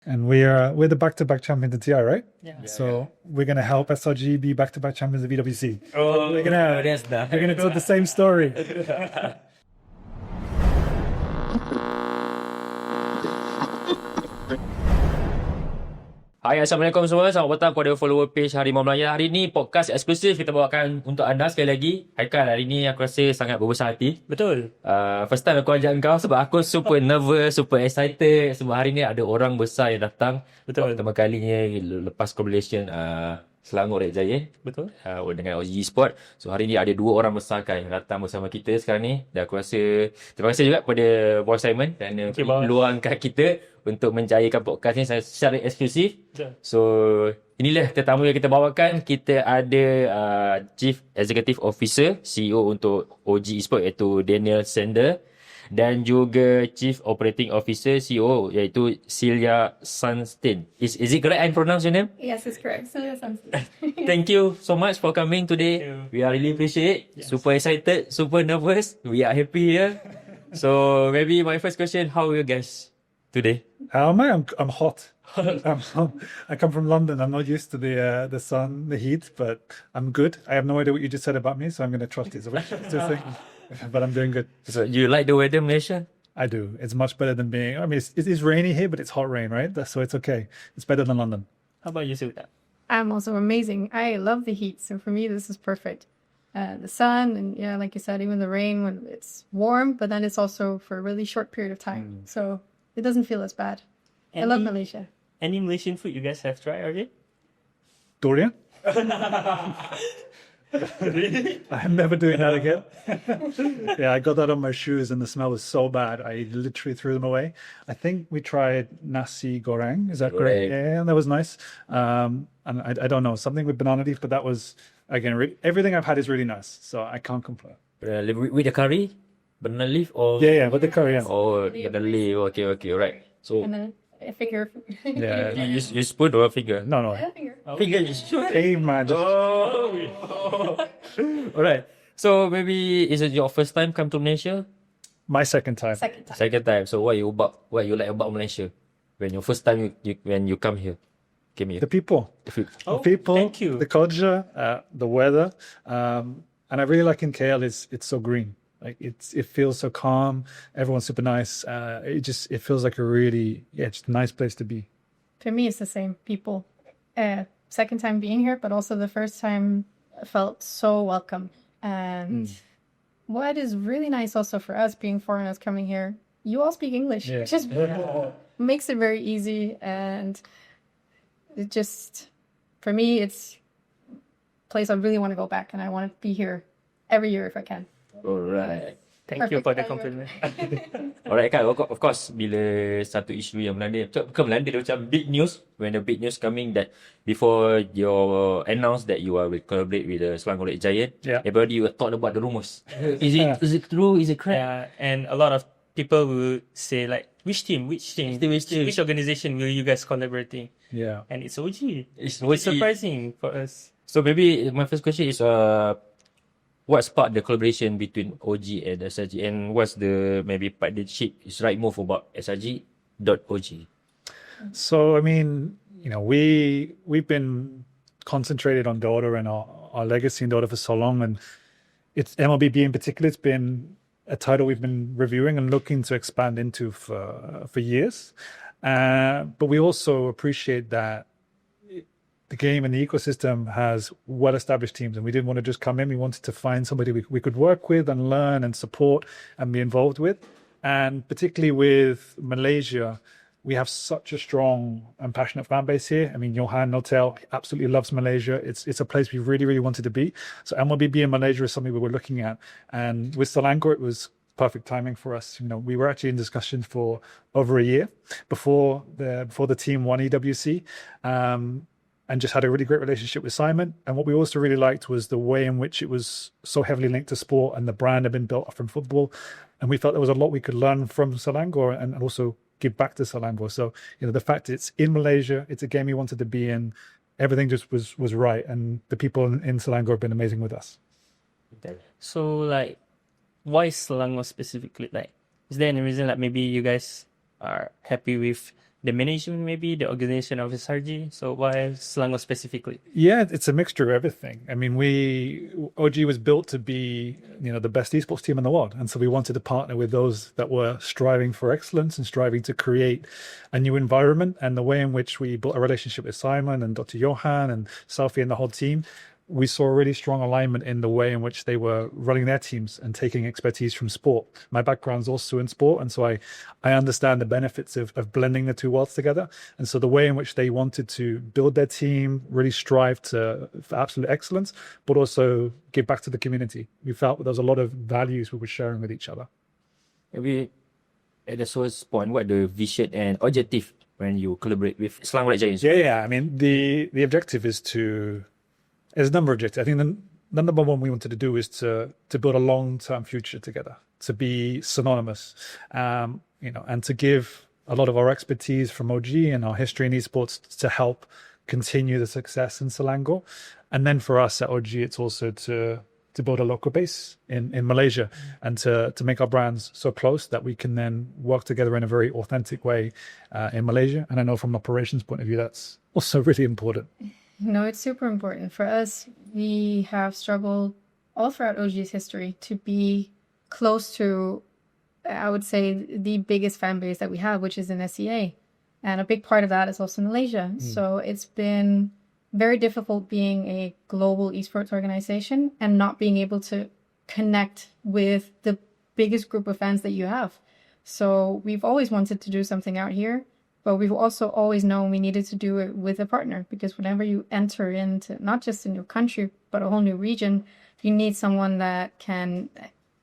And we're the back-to-back champions of TI, right? Yeah. So we're gonna help SRG be back-to-back champions of EWC. Oh, We're gonna tell the same story. Hai, Assalamualaikum semua. Selamat datang kepada follower page Harimau Melaya. Hari ni podcast eksklusif kita bawakan untuk anda sekali lagi. Haikal, hari ni aku rasa sangat berbesar hati. betul. First time aku ajak kau sebab aku super nervous, super excited. Sebab hari ni ada orang besar yang datang. Betul. Pertama kalinya lepas collaboration Selangor Red Giants. Betul. Dengan OG Esports. So hari ni ada dua orang besar kan yang datang bersama kita sekarang ni. Dan aku rasa terima kasih juga kepada Boss Simon kerana luangkan kita untuk menjayakan podcast ni secara eksklusif. Betul. So inilah tetamu yang kita bawakan. Kita ada Chief Executive Officer CEO untuk OG Esports iaitu Daniel Sander, dan juga Chief Operating Officer CEO iaitu Silja Sundstein. Is it correct I pronounce your name? Yes, it's correct. Silja Sundstein. Thank you so much for coming today. We are really appreciate. Yes. Super excited, super nervous. We are happy here. So maybe my first question, how are you guys today? I'm hot. I come from London. I'm not used to the sun, the heat, but I'm good. I have no idea what you just said about me, so I'm going to trust it. But I'm doing good. So you like the weather in Malaysia? I do. It's much better than being. I mean, it is rainy here, but it's hot rain, right? So it's okay. It's better than London. How about you, Silja? I'm also amazing. I love the heat, so for me this is perfect. The sun and yeah, like you said, even the rain when it's warm, but then it's also for a really short period of time, so it doesn't feel as bad. I love Malaysia. Any Malaysian food you guys have tried already? Dorian? Really? I'm never doing that again. Yeah, I got that on my shoes and the smell was so bad. I literally threw them away. I think we tried nasi goreng. Is that correct? Yeah, that was nice. And I don't know, something with banana leaf, but that was, again, everything I've had is really nice. So I can't complain. With the curry? Banana leaf or? Yeah, with the curry, yeah. Oh, banana leaf. Okay, right. So, And then a finger. Yeah. you spoon or finger? No. A finger. Finger is sure. Hey, man. Alright. So maybe is it your first time come to Malaysia? My second time. Second time. Second time. So what you like about Malaysia? When your first time when you came here? The people. The food. The people. thank you. The culture, the weather. And I really like in KL, it's so green. Like it feels so calm. Everyone's super nice. It feels like a really, just a nice place to be. For me, it's the same. People. Second time being here, but also the first time I felt so welcome. And what is really nice also for us being foreigners coming here, you all speak English. Yeah. It just makes it very easy, and it just, for me, it's a place I really want to go back, and I want to be here every year if I can. Alright. Thank you for the Perfect. compliment. Alright kan, of course, bila satu isu yang melanda, bukan melanda, dia macam big news, when the big news coming that before you announce that you will collaborate with the Selangor Red Giants, everybody will talk about the rumors. Is it true? Is it correct? Yeah, and a lot of people will say like, which team, which organization will you guys collaborating? Yeah. And it's OG. It's It's surprising for us. So maybe my first question is, what sparked the collaboration between OG and SRG, and what's the maybe partnership is right move about SRG.OG? So, I mean, we've been concentrated on Dota and our legacy in Dota for so long, and it's MLBB in particular. It's been a title we've been reviewing and looking to expand into for years. But we also appreciate that the game and the ecosystem has well-established teams, and we didn't want to just come in. We wanted to find somebody we could work with and learn and support and be involved with. And particularly with Malaysia, we have such a strong and passionate fan base here. I mean, Johan Notail absolutely loves Malaysia. It's a place we really, really wanted to be. So MLBB in Malaysia is something we were looking at. And with Selangor, it was perfect timing for us. We were actually in discussion for over a year before the team won EWC. And just had a really great relationship with Simon. And what we also really liked was the way in which it was so heavily linked to sport, and the brand had been built up from football. And we felt there was a lot we could learn from Selangor and also give back to Selangor. So, the fact it's in Malaysia, it's a game we wanted to be in, everything just was right. And the people in Selangor have been amazing with us. So like, why Selangor specifically? Like, is there any reason like maybe you guys are happy with the management, maybe the organization of SRG. So why Selangor specifically? Yeah, it's a mixture of everything. I mean, OG was built to be, the best esports team in the world. And so we wanted to partner with those that were striving for excellence and striving to create a new environment. And the way in which we built a relationship with Simon and Dr. Johan and Sophie and the whole team, we saw a really strong alignment in the way in which they were running their teams and taking expertise from sport. My background's also in sport, and so I understand the benefits of blending the two worlds together. And so the way in which they wanted to build their team, really strive for absolute excellence, but also give back to the community. We felt there was a lot of values we were sharing with each other. Maybe at the source point, what the vision and objective when you collaborate with Selangor Red Giants? Yeah. I mean, the objective is there's a number of objectives. I think the number one we wanted to do is to build a long-term future together, to be synonymous, and to give a lot of our expertise from OG and our history in esports to help continue the success in Selangor. And then for us at OG, it's also to build a local base in Malaysia and to make our brands so close that we can then work together in a very authentic way in Malaysia. And I know from an operations point of view, that's also really important. No, it's super important. For us, we have struggled all throughout OG's history to be close to, I would say, the biggest fan base that we have, which is in SEA. And a big part of that is also Malaysia. So it's been very difficult being a global esports organization and not being able to connect with the biggest group of fans that you have. So we've always wanted to do something out here. But we've also always known we needed to do it with a partner, because whenever you enter into not just a new country, but a whole new region, you need someone that can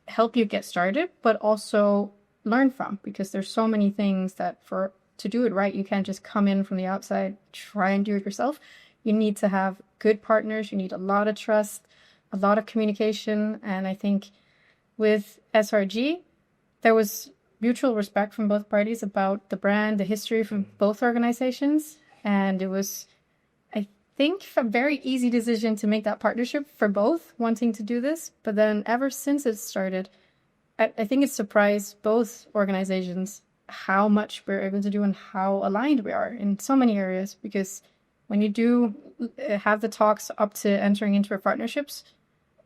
help you get started, but also learn from, because there's so many things that to do it right, you can't just come in from the outside, try and do it yourself. You need to have good partners. You need a lot of trust, a lot of communication. And I think with SRG, there was mutual respect from both parties about the brand, the history from both organizations. And it was, I think, a very easy decision to make that partnership for both wanting to do this. But then ever since it started, I think it surprised both organizations how much we're able to do and how aligned we are in so many areas. Because when you do have the talks up to entering into partnerships,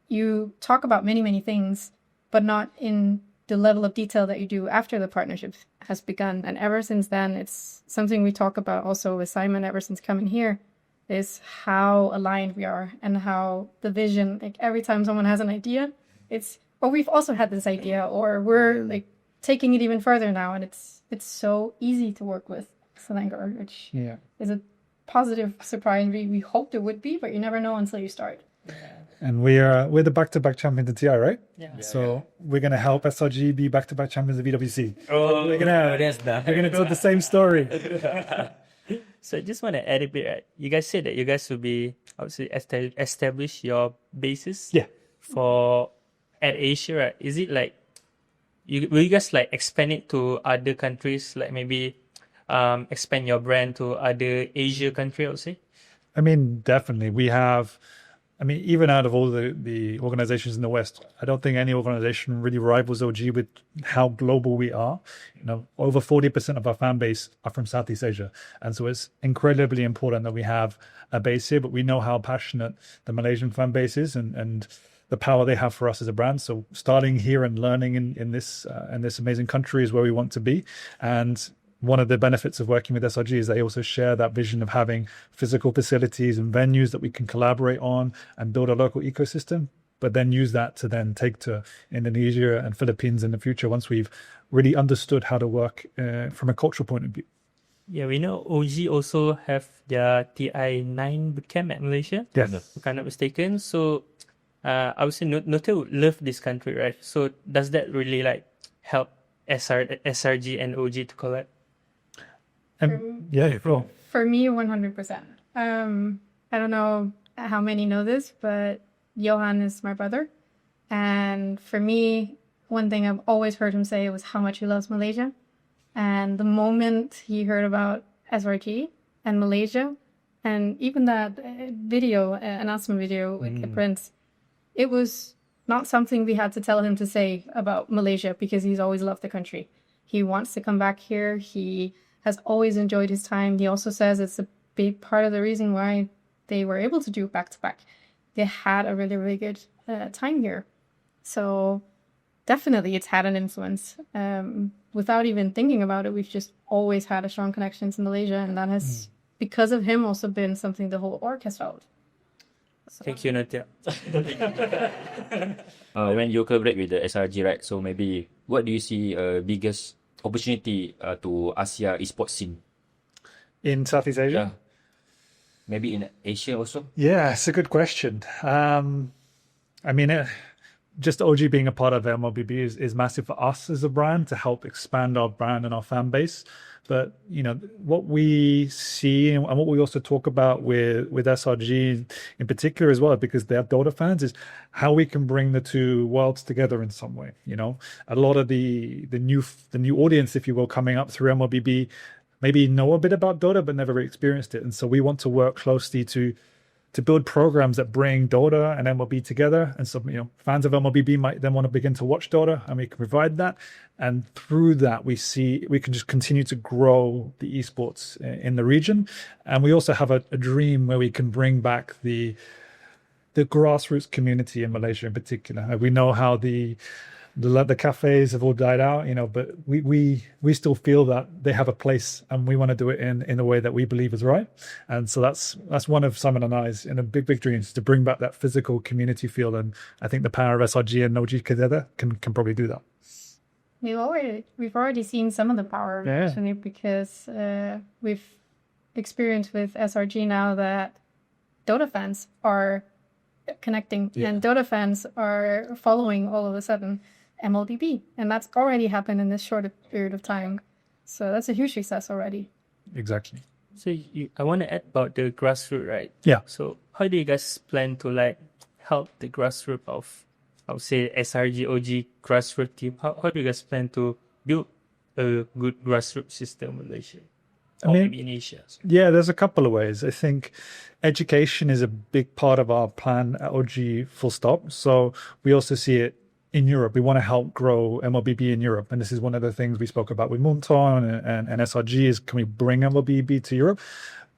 you talk about many, many things, but not in the level of detail that you do after the partnership has begun. And ever since then, it's something we talk about also with Simon ever since coming here, is how aligned we are and how the vision, like every time someone has an idea, we've also had this idea, or we're like taking it even further now. And it's so easy to work with Selangor, which is a positive surprise. We hoped it would be, but you never know until you start. And we're the back-to-back champions of TI, right? Yeah. So we're gonna help SRG be back-to-back champions of VWC. Oh, We're gonna tell the same story. So I just want to add a bit, right? You guys said that you guys will be, I would say, establish your bases at Asia, right? Is it like, will you guys like expand it to other countries, like maybe expand your brand to other Asia country, I would say? I mean, definitely. Even out of all the organizations in the West, I don't think any organization really rivals OG with how global we are. Over 40% of our fan base are from Southeast Asia. And so it's incredibly important that we have a base here, but we know how passionate the Malaysian fan base is and the power they have for us as a brand. So starting here and learning in this amazing country is where we want to be. And one of the benefits of working with SRG is they also share that vision of having physical facilities and venues that we can collaborate on and build a local ecosystem, but then use that to then take to Indonesia and Philippines in the future once we've really understood how to work from a cultural point of view. Yeah, we know OG also have their TI9 bootcamp at Malaysia. Yes. If I'm not mistaken. So I would say Notail love this country, right? So does that really like help SRG and OG to collab? For me, 100%. I don't know how many know this, but Johan is my brother. And for me, one thing I've always heard him say was how much he loves Malaysia. And the moment he heard about SRG and Malaysia, and even that announcement video with the Prince, it was not something we had to tell him to say about Malaysia, because he's always loved the country. He wants to come back here. He has always enjoyed his time. He also says it's a big part of the reason why they were able to do back-to-back. They had a really, really good time here. So definitely it's had an influence. Without even thinking about it, we've just always had a strong connection to Malaysia, and that has, because of him, also been something the whole org has felt. So. Thank you, Notail. When you collaborate with the SRG, right? So maybe what do you see biggest opportunity to Asia esports scene? In Southeast Asia? Yeah. Maybe in Asia also? Yeah, it's a good question. I mean, just OG being a part of MLBB is massive for us as a brand to help expand our brand and our fan base. But, you know, what we see and what we also talk about with SRG in particular as well, because they're Dota fans, is how we can bring the two worlds together in some way. You know, a lot of the new audience, if you will, coming up through MLBB maybe know a bit about Dota but never really experienced it. And so we want to work closely to build programs that bring Dota and MLB together. And so, you know, fans of MLBB might then want to begin to watch Dota, and we can provide that. And through that, we can just continue to grow the esports in the region. And we also have a dream where we can bring back the grassroots community in Malaysia in particular. We know how the cafes have all died out, you know, but we still feel that they have a place, and we want to do it in a way that we believe is right. And so that's one of Simon and I's big dreams, to bring back that physical community feel. And I think the power of SRG and OG together can probably do that. We've already seen some of the power, actually, because we've experienced with SRG now that Dota fans are connecting, and Dota fans are following all of a sudden MLBB, and that's already happened in this short period of time. So that's a huge success already. Exactly. So I want to add about the grassroots, right? Yeah. So how do you guys plan to like help the grassroots of, I would say, SRG OG grassroots team? How do you guys plan to build a good grassroots system in Malaysia? Or maybe in Asia? So. Yeah, there's a couple of ways. I think education is a big part of our plan at OG, full stop. So we also see it in Europe. We want to help grow MLBB in Europe. And this is one of the things we spoke about with Notail and SRG is, can we bring MLBB to Europe?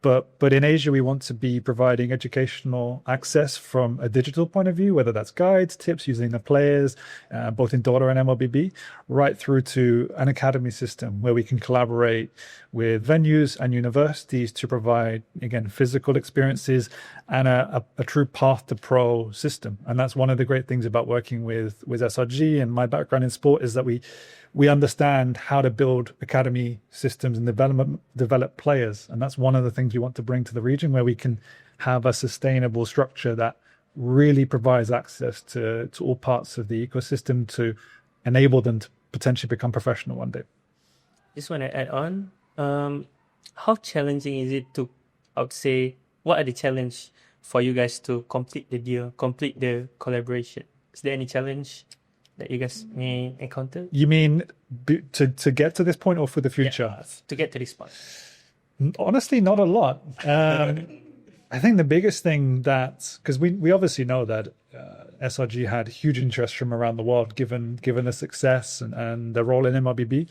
But in Asia, we want to be providing educational access from a digital point of view, whether that's guides, tips using the players, both in Dota and MLBB, right through to an academy system where we can collaborate with venues and universities to provide, again, physical experiences and a true path to pro system. And that's one of the great things about working with SRG, and my background in sport is that we understand how to build academy systems and develop players. And that's one of the things we want to bring to the region, where we can have a sustainable structure that really provides access to all parts of the ecosystem to enable them to potentially become professional one day. Just want to add on, how challenging is it to, I would say, what are the challenges for you guys to complete the deal, complete the collaboration? Is there any challenge that you guys may encounter? You mean to get to this point, or for the future? Yeah, to get to this point. Honestly, not a lot. I think the biggest thing because we obviously know that SRG had huge interest from around the world, given the success and their role in MLBB.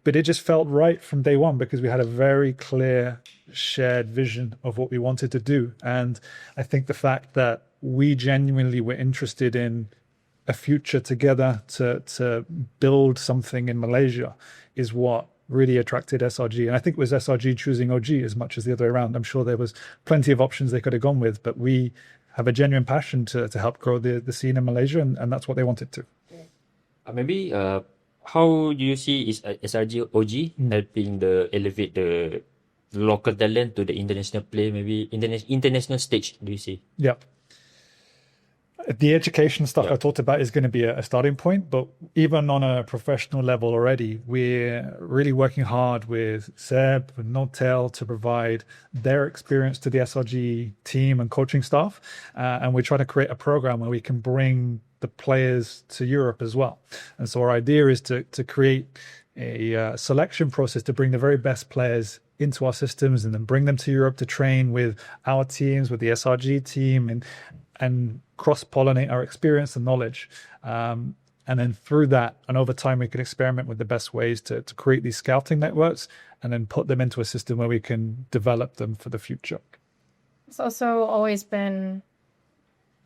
But it just felt right from day one, because we had a very clear shared vision of what we wanted to do. And I think the fact that we genuinely were interested in a future together to build something in Malaysia is what really attracted SRG. And I think it was SRG choosing OG as much as the other way around. I'm sure there was plenty of options they could have gone with, but we have a genuine passion to help grow the scene in Malaysia, and that's what they wanted to. Maybe how do you see is SRG OG helping elevate the local talent to the international play, maybe international stage, do you see? Yeah. The education stuff I talked about is going to be a starting point, but even on a professional level already, we're really working hard with Seb and Notail to provide their experience to the SRG team and coaching staff. And we're trying to create a program where we can bring the players to Europe as well. And so our idea is to create a selection process to bring the very best players into our systems and then bring them to Europe to train with our teams, with the SRG team, and cross-pollinate our experience and knowledge. And And then through that, and over time, we can experiment with the best ways to create these scouting networks and then put them into a system where we can develop them for the future. It's also always been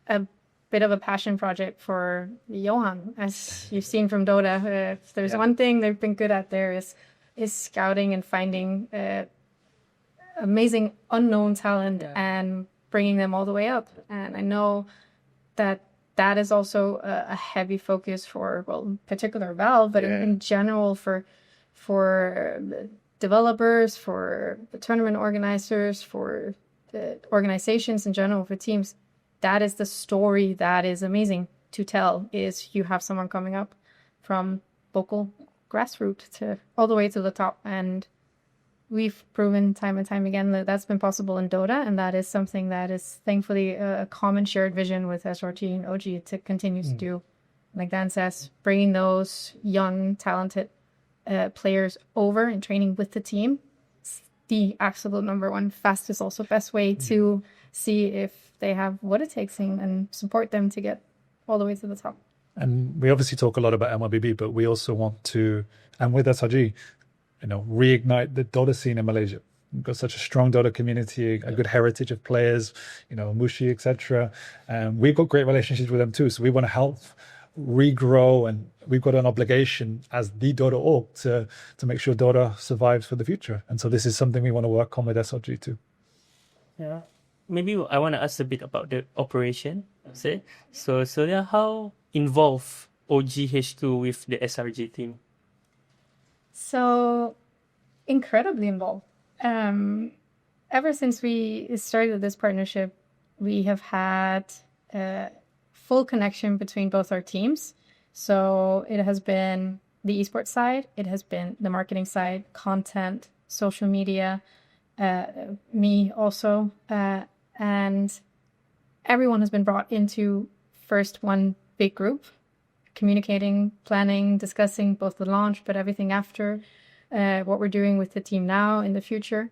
a bit of a passion project for Johan, as you've seen from Dota. If there's one thing they've been good at there is scouting and finding amazing unknown talent and bringing them all the way up. And I know that is also a heavy focus for, well, in particular Valve, but in general for developers, for the tournament organizers, for the organizations in general, for teams. That is the story that is amazing to tell, is you have someone coming up from local grassroots to all the way to the top. And we've proven time and time again that that's been possible in Dota, and that is something that is thankfully a common shared vision with SRG and OG to continue to do. Like Dan says, bringing those young, talented players over and training with the team is the absolute number one, fastest, also best way to see if they have what it takes and support them to get all the way to the top. And we obviously talk a lot about MLBB, but we also want to, and with SRG, reignite the Dota scene in Malaysia. We've got such a strong Dota community, a good heritage of players, Mushi, etc. And we've got great relationships with them too. So we want to help regrow, and we've got an obligation as the Dota org to make sure Dota survives for the future. And so this is something we want to work on with SRG too. Yeah. Maybe I want to ask a bit about the operation. So Silja, how involved OG HQ with the SRG team? So incredibly involved. Ever since we started this partnership, we have had full connection between both our teams. So it has been the esports side, it has been the marketing side, content, social media, me also, and everyone has been brought into first one big group, communicating, planning, discussing both the launch, but everything after, what we're doing with the team now in the future.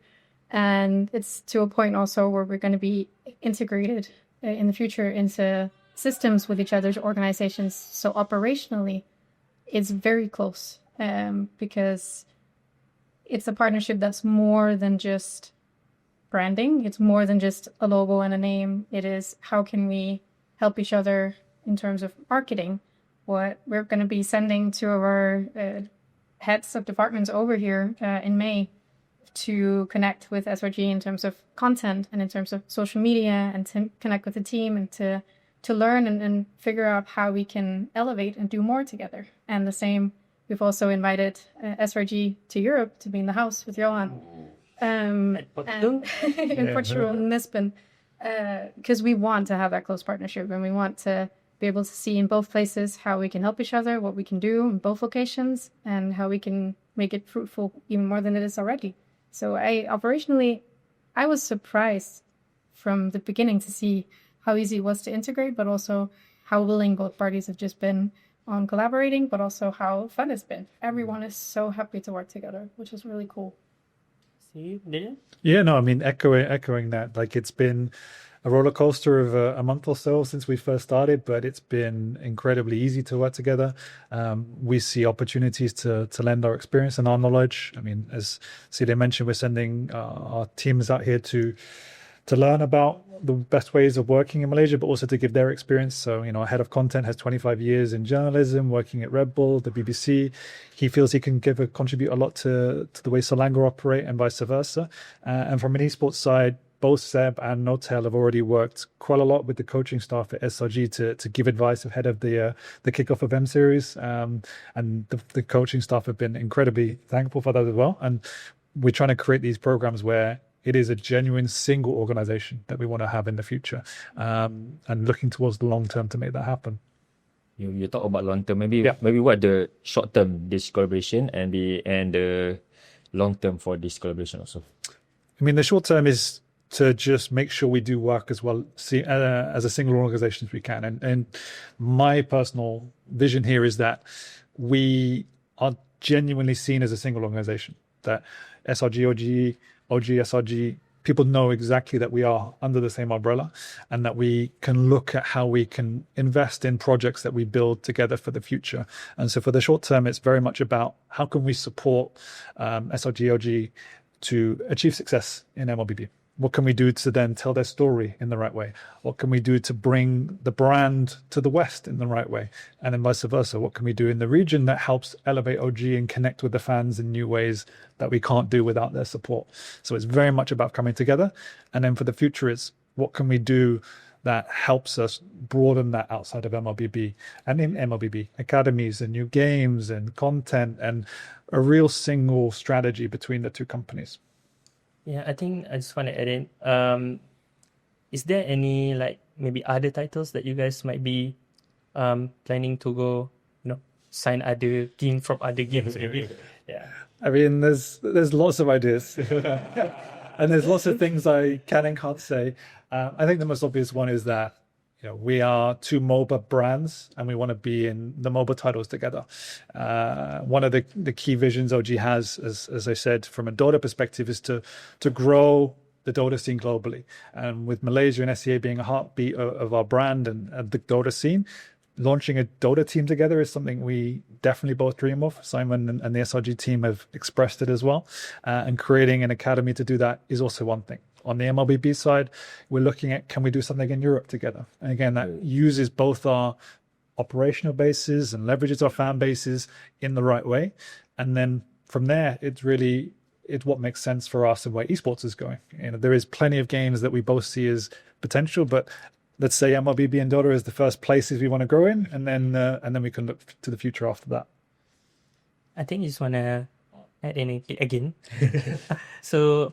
And it's to a point also where we're going to be integrated in the future into systems with each other's organizations. So operationally, it's very close, because it's a partnership that's more than just branding. It's more than just a logo and a name. It is, how can we help each other in terms of marketing? What we're going to be sending two of our heads of departments over here in May to connect with SRG in terms of content and in terms of social media, and to connect with the team and to learn and figure out how we can elevate and do more together. And the same, we've also invited SRG to Europe to be in the house with Johan. In Portugal, in Lisbon, because we want to have that close partnership, and we want to be able to see in both places how we can help each other, what we can do in both locations, and how we can make it fruitful even more than it is already. So I was surprised from the beginning to see how easy it was to integrate, but also how willing both parties have just been on collaborating, but also how fun it's been. Everyone is so happy to work together, which is really cool. Yeah, no, I mean, echoing that, like, it's been a roller coaster of a month or so since we first started, but it's been incredibly easy to work together. We see opportunities to lend our experience and our knowledge. I mean, as Silja mentioned, we're sending our teams out here to learn about the best ways of working in Malaysia, but also to give their experience. So, our head of content has 25 years in journalism, working at Red Bull, the BBC. He feels he can contribute a lot to the way Selangor operate, and vice versa. And from an esports side, both Seb and Notail have already worked quite a lot with the coaching staff at SRG to give advice ahead of the kickoff of M Series. And the coaching staff have been incredibly thankful for that as well. And we're trying to create these programs where it is a genuine single organization that we want to have in the future, and looking towards the long term to make that happen. You talk about long term. Maybe what the short term this collaboration and the long term for this collaboration also. I mean, the short term is to just make sure we do work as well as a single organization as we can. And my personal vision here is that we are genuinely seen as a single organization. That SRG, OG, SRG people know exactly that we are under the same umbrella, and that we can look at how we can invest in projects that we build together for the future. And so for the short term, it's very much about how can we support SRG OG to achieve success in MLBB. What can we do to then tell their story in the right way? What can we do to bring the brand to the West in the right way? And then vice versa. What can we do in the region that helps elevate OG and connect with the fans in new ways that we can't do without their support? So it's very much about coming together. And then for the future, it's what can we do that helps us broaden that outside of MLBB and in MLBB, academies and new games and content and a real single strategy between the two companies. Yeah, I think I just want to add in. Is there any like maybe other titles that you guys might be planning to go, sign other team from other games? Maybe? Yeah. I mean, there's lots of ideas, and there's lots of things I can and can't say. I think the most obvious one is that we are two MOBA brands and we want to be in the MOBA titles together. One of the key visions OG has, as I said, from a Dota perspective, is to grow the Dota scene globally. And with Malaysia and SEA being a heartbeat of our brand and the Dota scene, launching a Dota team together is something we definitely both dream of. Simon and the SRG team have expressed it as well. And creating an academy to do that is also one thing. On the MLBB side, we're looking at, can we do something in Europe together? And again, that uses both our operational bases and leverages our fan bases in the right way. And then from there, it's what makes sense for us and where esports is going. There is plenty of games that we both see as potential, but let's say MLBB and Dota is the first places we want to grow in, and then we can look to the future after that. I think you just want to add in again. So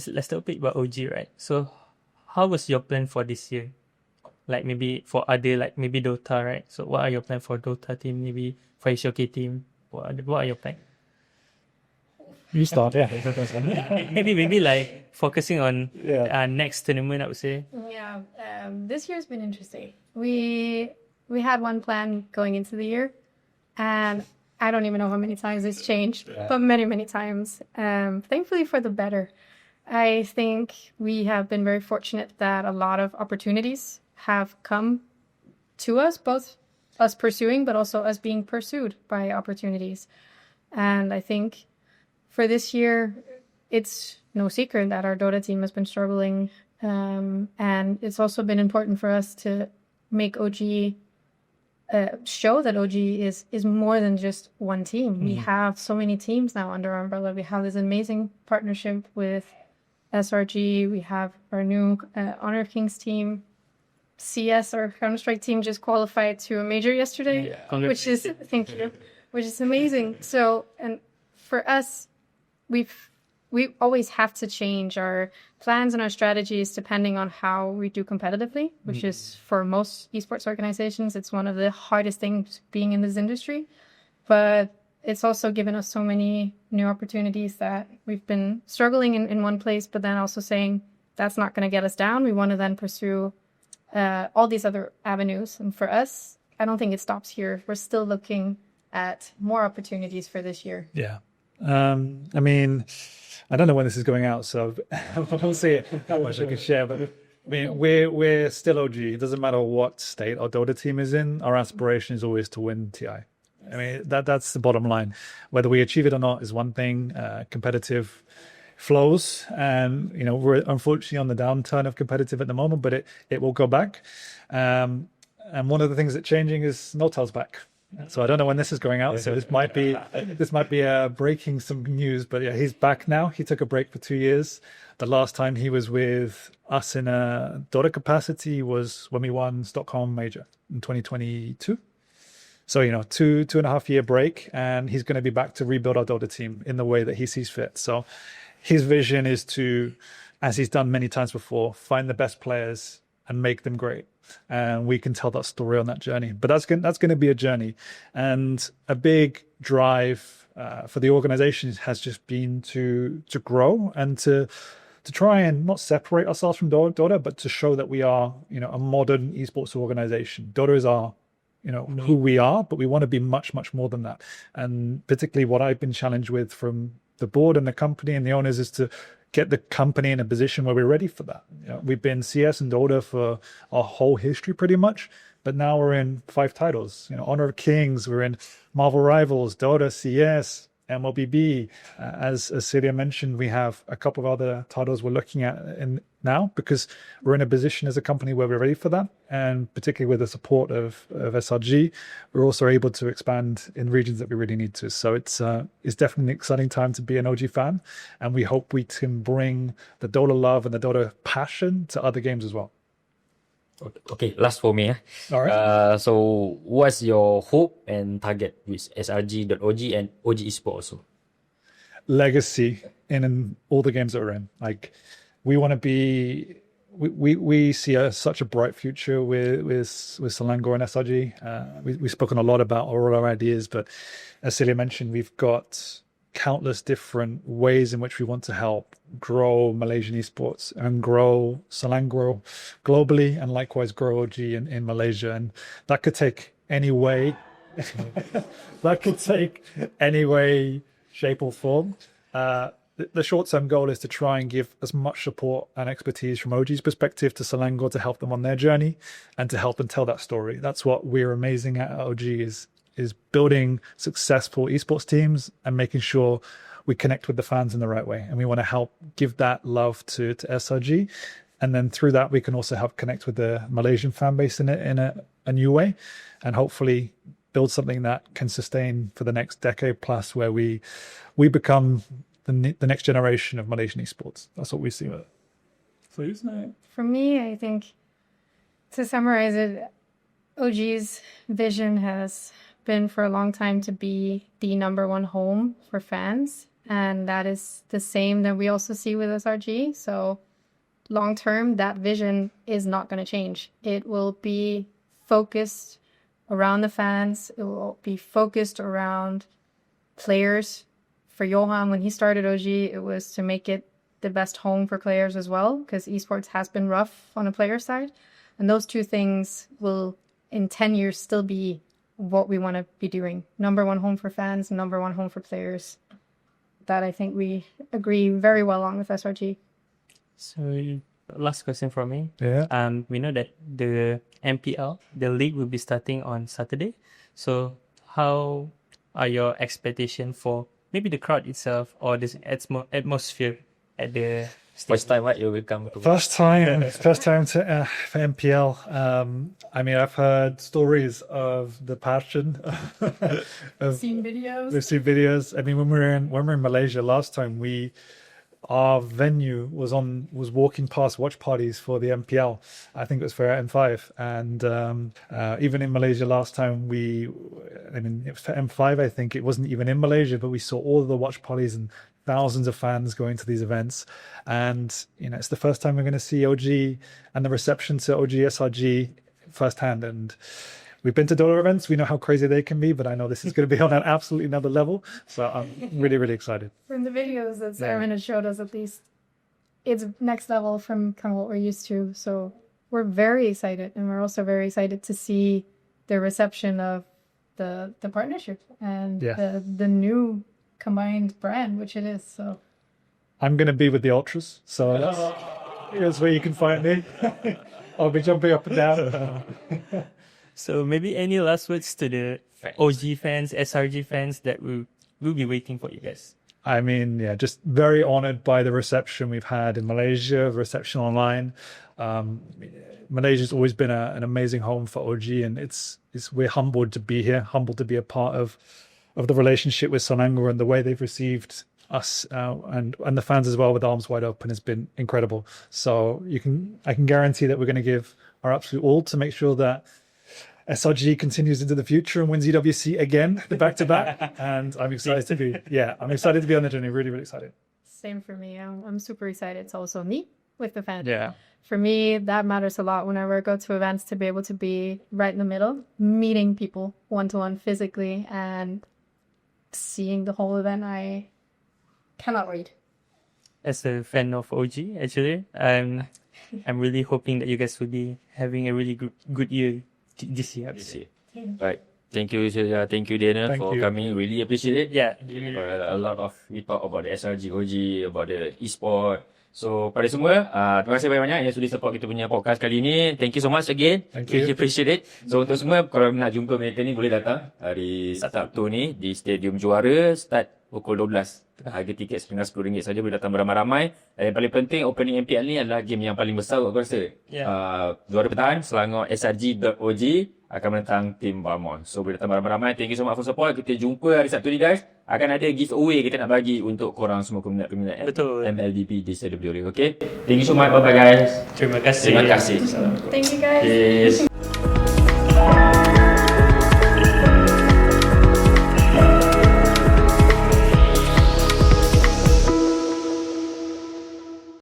let's talk a bit about OG, right? So how was your plan for this year? Like maybe for other, like maybe Dota, right? So what are your plans for Dota team, maybe for HOK team? What are your plans? You start, yeah. maybe like focusing on next tournament, I would say. Yeah, this year's been interesting. We had one plan going into the year, and I don't even know how many times it's changed, but many times. Thankfully for the better. I think we have been very fortunate that a lot of opportunities have come to us, both us pursuing, but also us being pursued by opportunities. And I think for this year, it's no secret that our Dota team has been struggling. And it's also been important for us to make OG show that OG is more than just one team. We have so many teams now under our umbrella. We have this amazing partnership with SRG. We have our new Honor of Kings team. CS, our Counter-Strike team, just qualified to a major yesterday, which is, thank you, which is amazing. So, and for us, we always have to change our plans and our strategies depending on how we do competitively, which is for most esports organizations, it's one of the hardest things being in this industry. But it's also given us so many new opportunities that we've been struggling in one place, but then also saying that's not going to get us down. We want to then pursue all these other avenues. And for us, I don't think it stops here. We're still looking at more opportunities for this year. Yeah. I mean, I don't know when this is going out, so we'll see how much I can share. But I mean, we're still OG. It doesn't matter what state our Dota team is in. Our aspiration is always to win TI. I mean, that's the bottom line. Whether we achieve it or not is one thing. Competitive flows, and we're unfortunately on the downturn of competitive at the moment, but it will go back. And one of the things that's changing is Notail's back. So I don't know when this is going out. So this might be breaking some news, but yeah, he's back now. He took a break for 2 years. The last time he was with us in a Dota capacity was when we won Stockholm Major in 2022. So, 2.5 year break, and he's going to be back to rebuild our Dota team in the way that he sees fit. So his vision is to, as he's done many times before, find the best players and make them great. And we can tell that story on that journey. But that's going to be a journey. And a big drive for the organization has just been to grow and to try and not separate ourselves from Dota, but to show that we are, a modern esports organization. Dota is our who we are, but we want to be much, much more than that. And particularly what I've been challenged with from the board and the company and the owners is to get the company in a position where we're ready for that. You know, we've been CS and Dota for our whole history pretty much, but now we're in 5 titles. You know, Honor of Kings, we're in Marvel Rivals, Dota, CS, MLBB. As Silja mentioned, we have a couple of other titles we're looking at now because we're in a position as a company where we're ready for that. And particularly with the support of SRG, we're also able to expand in regions that we really need to. So it's definitely an exciting time to be an OG fan. And we hope we can bring the Dota love and the Dota passion to other games as well. Okay, last for me. All right. So what's your hope and target with SRG.OG and OG Esports also? Legacy in all the games that we're in. Like, we want to be, we see such a bright future with Selangor and SRG. We've spoken a lot about all our ideas, but as Silja mentioned, we've got countless different ways in which we want to help grow Malaysian esports and grow Selangor globally, and likewise grow OG in Malaysia. And that could take any way, shape or form. The short-term goal is to try and give as much support and expertise from OG's perspective to Selangor to help them on their journey and to help them tell that story. That's what we're amazing at OG is building successful esports teams and making sure we connect with the fans in the right way. And we want to help give that love to SRG. And then through that, we can also help connect with the Malaysian fan base in a new way, and hopefully build something that can sustain for the next decade plus, where we become the next generation of Malaysian esports. That's what we see with it. Please, no. For me, I think, to summarize it, OG's vision has been for a long time to be the #1 home for fans, and that is the same that we also see with SRG. So long term, that vision is not going to change. It will be focused around the fans. It will be focused around players. For Johan, when he started OG, it was to make it the best home for players as well, because esports has been rough on the player side. And those two things will, in 10 years, still be what we want to be doing. #1 home for fans, #1 home for players. That I think we agree very well on with SRG. So last question from me. Yeah. We know that the MPL, the league, will be starting on Saturday. So how are your expectations for maybe the crowd itself or this atmosphere at the First time, what you will come to? First time to for MPL. I mean, I've heard stories of the passion. Seen videos. We've seen videos. I mean, when we were in Malaysia last time, our venue was walking past watch parties for the MPL. I think it was for M5, and even in Malaysia last time, for M5, I think it wasn't even in Malaysia, but we saw all of the watch parties and thousands of fans going to these events. And it's the first time we're going to see OG and the reception to OG SRG firsthand. And we've been to Dota events. We know how crazy they can be, but I know this is going to be on an absolutely another level. So I'm really, really excited. From the videos that Simon has showed us, at least, it's next level from kind of what we're used to. So we're very excited. And we're also very excited to see the reception of the partnership and the new combined brand, which it is. So I'm going to be with the Ultras. So that's where you can find me. I'll be jumping up and down. So maybe any last words to the OG fans, SRG fans that will be waiting for you guys? I mean, just very honored by the reception we've had in Malaysia, the reception online. Malaysia's always been an amazing home for OG, and we're humbled to be here, humbled to be a part of the relationship with Selangor, and the way they've received us and the fans as well with arms wide open has been incredible. So I can guarantee that we're going to give our absolute all to make sure that SRG continues into the future and wins EWC again, the back-to-back. And I'm excited to be on the journey. Really, really excited. Same for me. I'm super excited. It's also me with the fans. Yeah. For me, that matters a lot whenever I go to events, to be able to be right in the middle, meeting people one-to-one physically and seeing the whole event. I cannot wait. As a fan of OG, actually, I'm really hoping that you guys will be having a really good year this year. Right. Thank you, Silja. Thank you, Daniel, Thank for you. coming. Really appreciate it. Yeah. A lot of we talk about the SRG, OG, about the e-sport. So, pada semua, terima kasih banyak-banyak yang sudah support kita punya podcast kali ini. Thank you so much again. Thank you. Really appreciate it. So, untuk semua, kalau nak jumpa mereka ni, boleh datang hari Sabtu ni di Stadium Juara, start pukul 12. Harga tiket sekitar RM10 saja, boleh datang beramai-ramai. Dan yang paling penting, opening MPL ni adalah game yang paling besar aku rasa. Juara bertahan, Selangor SRG.OG akan menentang tim Balmond. So, boleh datang beramai-ramai. Thank you so much for support. Kita jumpa hari Sabtu ni, guys. Akan ada giveaway kita nak bagi untuk korang semua peminat-peminat Betul. MLBB di Stadium Juara. Okay? Thank you so much. Bye-bye, guys. Terima kasih. Terima kasih. Thank you guys. Yes.